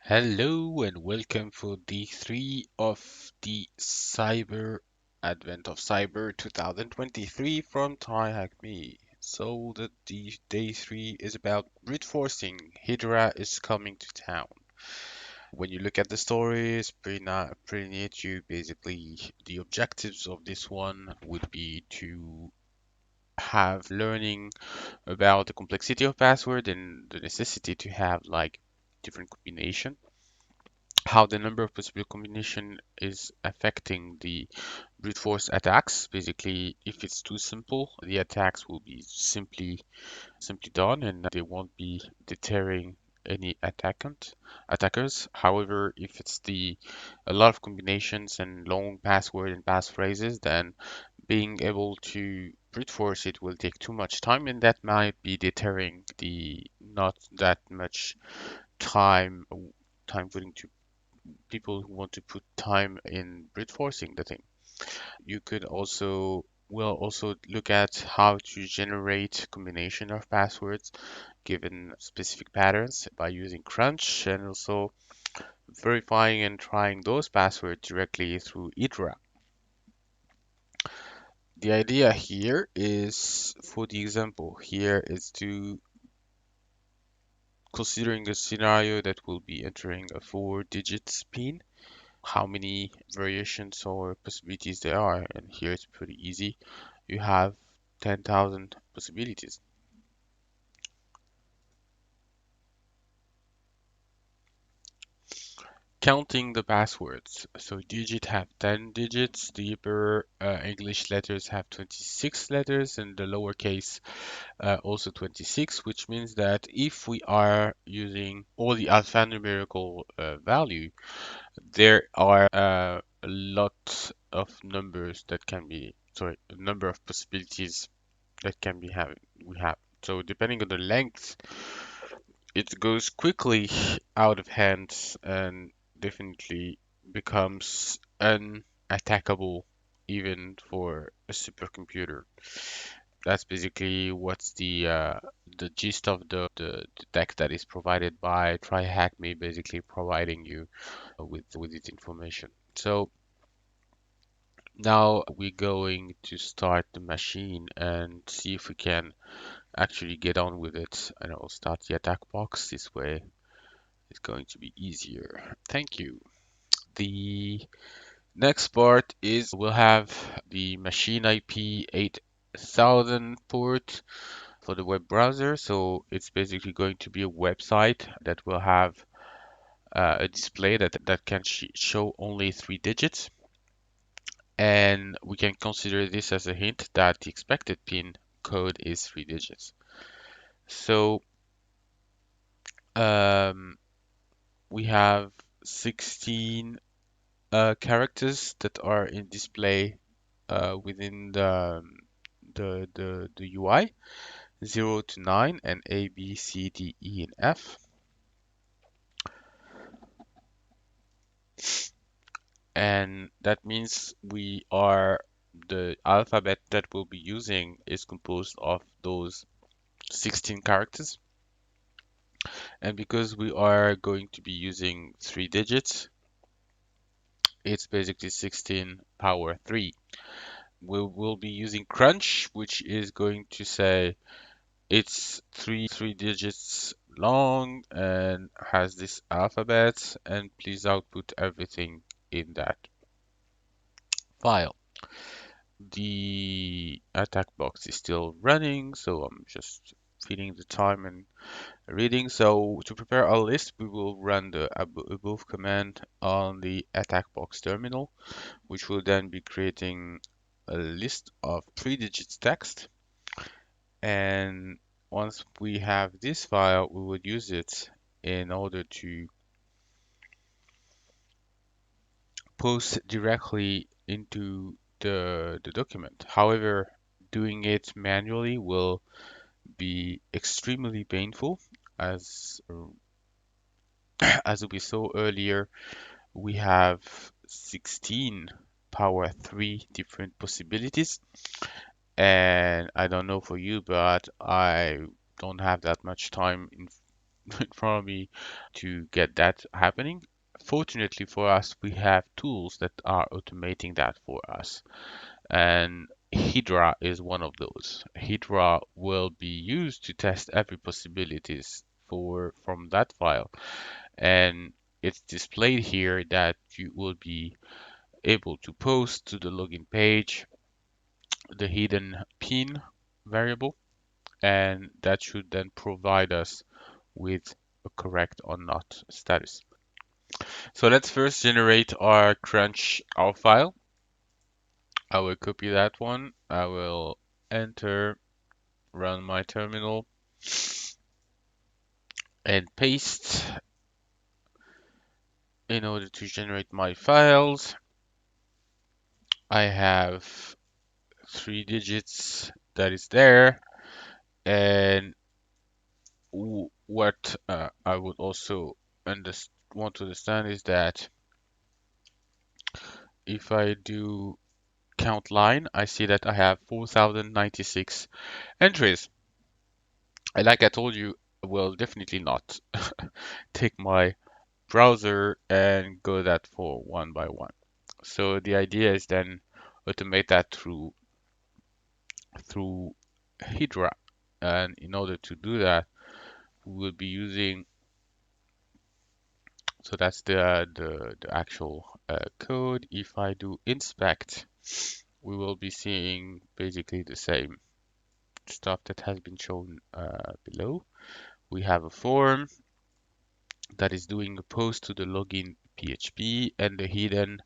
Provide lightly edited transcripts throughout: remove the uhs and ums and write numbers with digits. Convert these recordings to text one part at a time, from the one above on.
Hello and welcome for day 3 of the Advent of Cyber 2023 from TryHackMe. So the day 3 is about brute forcing. Hydra is coming to town. When you look at the story, it's pretty neat. You basically the objectives of this one would be to have learning about the complexity of password and the necessity to have like different combination, how the number of possible combination is affecting the brute force attacks. Basically, if it's too simple, the attacks will be simply done and they won't be deterring any attackers. However, if it's the a lot of combinations and long password and passphrases, then being able to brute force it will take too much time, and that might be deterring the not that much time putting to people who want to put time in brute forcing the thing. You could also We'll also look at how to generate combination of passwords given specific patterns by using Crunch, and also verifying and trying those passwords directly through Hydra. The idea here is, for the example here, is to considering a scenario that will be entering a 4-digit PIN, how many variations or possibilities there are, and here it's pretty easy. You have 10,000 possibilities. Counting the passwords. So digit have 10 digits, the upper English letters have 26 letters, and the lowercase also 26, which means that if we are using all the alphanumerical value, there are a lot of numbers that can be, sorry, a number of possibilities that can be having we have. So depending on the length, it goes quickly out of hand and definitely becomes unattackable even for a supercomputer. That's basically what's the gist of the deck that is provided by TryHackMe, basically providing you with its information. So now we're going to start the machine and see if we can actually get on with it. And I'll start the attack box. This way it's going to be easier. Thank you. The next part is we'll have the machine IP 8000 port for the web browser. So it's basically going to be a website that will have a display that can show only 3 digits. And we can consider this as a hint that the expected PIN code is 3 digits. So um, we have 16 characters that are in display within the UI, 0 to 9, and A, B, C, D, E, and F. And that means the alphabet that we'll be using is composed of those 16 characters. And because we are going to be using 3 digits, it's basically 16 power 3. We will be using crunch, which is going to say it's three digits long and has this alphabet, and please output everything in that file. The attack box is still running, so I'm just feeding the time and reading. So to prepare our list, we will run the above command on the attack box terminal, which will then be creating a list of 3 digits text. And once we have this file, we would use it in order to post directly into the document. However, doing it manually will be extremely painful. As as we saw earlier, we have 16 power 3 different possibilities, and I don't know for you, but I don't have that much time in front of me to get that happening. Fortunately for us, we have tools that are automating that for us. And Hydra is one of those. Hydra will be used to test every possibilities for from that file. And it's displayed here that you will be able to post to the login page the hidden pin variable, and that should then provide us with a correct or not status. So let's first generate our crunch our file. I will copy that one. I will enter, run my terminal, and paste in order to generate my files. I have 3 digits that is there, and what I would also want to understand is that if I do count line, I see that I have 4096 entries. And like I told you, I will definitely not take my browser and go that for one by one. So the idea is then automate that through Hydra. And in order to do that, we will be using, so that's the actual code. If I do inspect, we will be seeing basically the same stuff that has been shown below. We have a form that is doing a post to the login PHP, and the hidden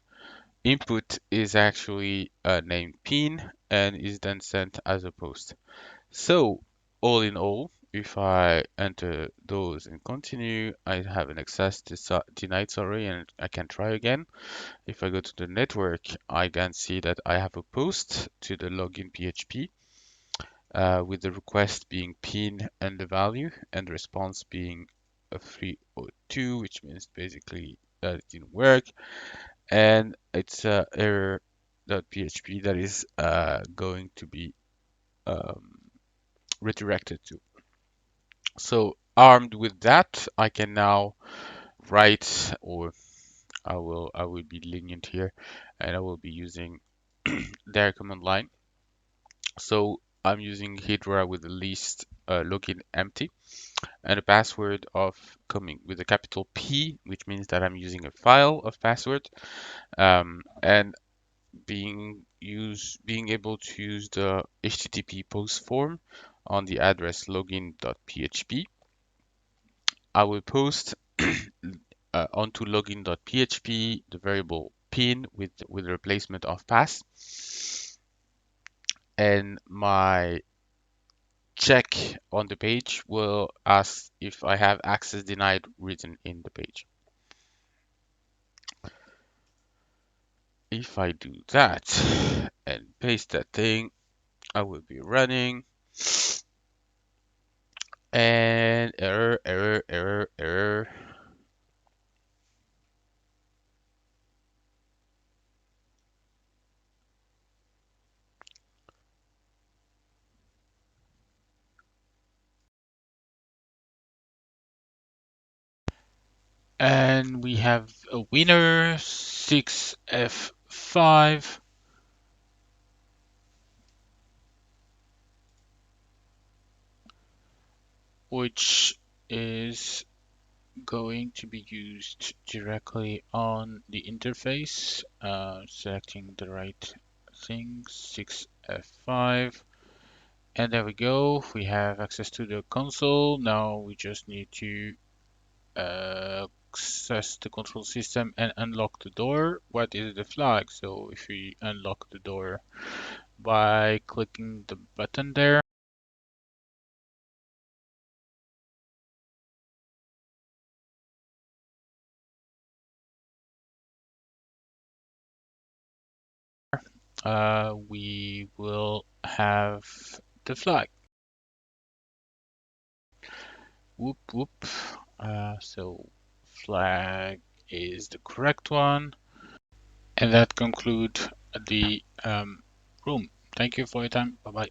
input is actually named pin and is then sent as a post. So all in all, if I enter those and continue, I have an access denied, sorry, and I can try again. If I go to the network, I can see that I have a post to the login PHP with the request being pin and the value, and the response being a 302, which means basically that it didn't work. And it's error.php that is going to be um, redirected to. So armed with that, I can now write, or I will be lenient here, and I will be using their command line. So I'm using Hydra with the least login empty and a password of coming with a capital P, which means that I'm using a file of password, and being able to use the HTTP post form on the address login.php. I will post onto login.php the variable pin with replacement of pass, and my check on the page will ask if I have access denied written in the page. If I do that and paste that thing, I will be running, and error, error, error, error. And we have a winner, 6F5, which is going to be used directly on the interface, selecting the right thing, 6F5. And there we go. We have access to the console. Now we just need to access the control system and unlock the door. What is the flag? So if we unlock the door by clicking the button there, we will have the flag. Whoop whoop. So flag is the correct one. And that concludes the room. Thank you for your time. Bye bye.